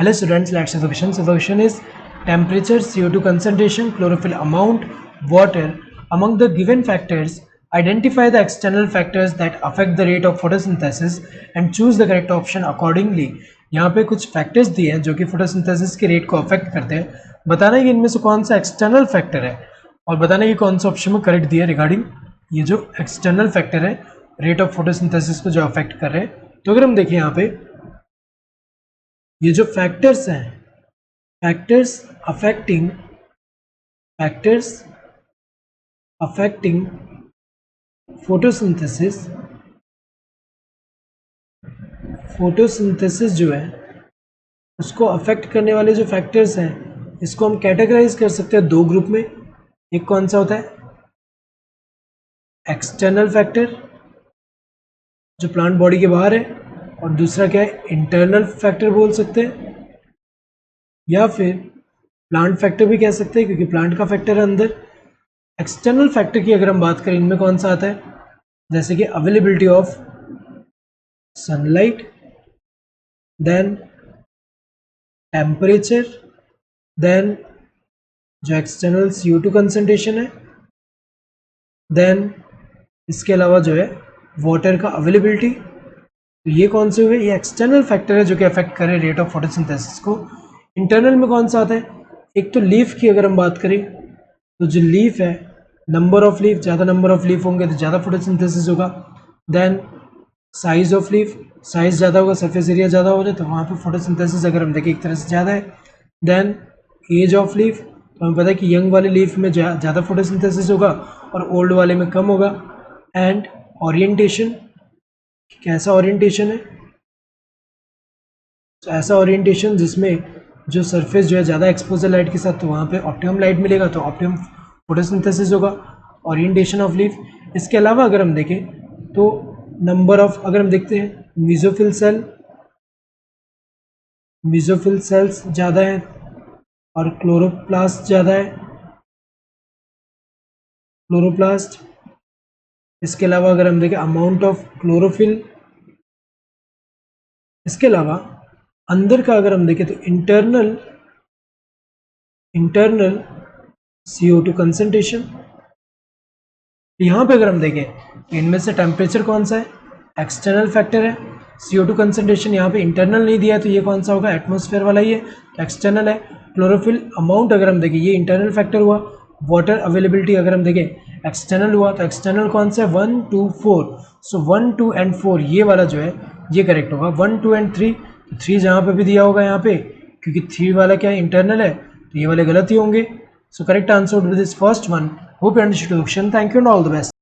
Hello students, let's see the question. So the question is temperature, CO2 concentration, chlorophyll amount, water. Among the given factors, identify the external factors that affect the rate of photosynthesis and choose the correct option accordingly. यहाँ पे कुछ factors दिए हैं जो कि photosynthesis के rate को affect करते हैं. बताना है कि इनमें से कौन सा एक्सटर्नल फैक्टर है और बताना है कि कौन सा ऑप्शन में करेक्ट दिया रिगार्डिंग ये जो एक्सटर्नल फैक्टर है रेट ऑफ फोटोसिंथेसिस को जो अफेक्ट कर रहे हैं. तो अगर हम देखें यहाँ पे ये जो फैक्टर्स हैं, फैक्टर्स अफेक्टिंग फोटोसिंथेसिस जो है उसको अफेक्ट करने वाले जो फैक्टर्स हैं इसको हम कैटेगराइज कर सकते हैं दो ग्रुप में. एक कौन सा होता है एक्सटर्नल फैक्टर जो प्लांट बॉडी के बाहर है, और दूसरा क्या है इंटरनल फैक्टर बोल सकते हैं, या फिर प्लांट फैक्टर भी कह सकते हैं क्योंकि प्लांट का फैक्टर है अंदर. एक्सटर्नल फैक्टर की अगर हम बात करें इनमें कौन सा आता है, जैसे कि availability of sunlight, then temperature, then जो एक्सटर्नल CO2 कंसंट्रेशन है, देन इसके अलावा जो है वाटर का अवेलेबिलिटी. तो ये कौन से हुए, ये एक्सटर्नल फैक्टर है जो कि अफेक्ट करे रेट ऑफ फोटोसिंथेसिस को. इंटरनल में कौन सा आता है, एक तो लीफ की अगर हम बात करें तो जो लीफ है नंबर ऑफ लीफ, ज़्यादा नंबर ऑफ लीफ होंगे तो ज़्यादा फोटोसिंथेसिस होगा. Then size of leaf, size ज़्यादा होगा, सरफेस एरिया ज़्यादा हो जाए तो वहाँ पे फोटोसिंथेसिस अगर हम देखें एक तरह से ज़्यादा है. देन एज ऑफ लीफ, तो हमें पता है कि यंग वाले लीफ में ज़्यादा फोटोसिंथेसिस होगा और ओल्ड वाले में कम होगा. एंड ओरिएंटेशन, कैसा ओरिएंटेशन है, तो ऐसा ओरिएंटेशन जिसमें जो सरफेस जो है ज़्यादा एक्सपोजर लाइट के साथ तो वहाँ पे ऑप्टिमम लाइट मिलेगा तो ऑप्टिमम फोटोसिंथेसिस होगा. Orientation of leaf. इसके अलावा अगर हम देखें तो नंबर ऑफ, अगर हम देखते हैं मीजोफिल सेल्स ज़्यादा है और क्लोरोप्लास्ट ज़्यादा है, क्लोरोप्लास्ट. इसके अलावा अगर हम देखें अमाउंट ऑफ क्लोरोफिल. इसके अलावा अंदर का अगर हम देखें तो इंटरनल CO2 कंसंट्रेशन. यहाँ पे अगर हम देखें इनमें से टेम्परेचर कौन सा है एक्सटर्नल फैक्टर है, CO2 कंसंट्रेशन यहाँ पे इंटरनल नहीं दिया है तो ये कौन सा होगा एटमॉस्फेयर वाला ही है, एक्सटर्नल है. क्लोरोफिल अमाउंट अगर हम देखें ये इंटरनल फैक्टर हुआ. वाटर अवेलेबिलिटी अगर हम देखें एक्सटर्नल हुआ, तो एक्सटर्नल कौन सा है 1, 2, 4. सो 1, 2 एंड 4 ये वाला जो है ये करेक्ट होगा. 1, 2 एंड 3, 3 जहाँ पे भी दिया होगा यहाँ पे क्योंकि 3 वाला क्या है इंटरनल है तो ये वाले गलत ही होंगे. So correct answer to this first one. Hope you understood the question. Thank you and all the best.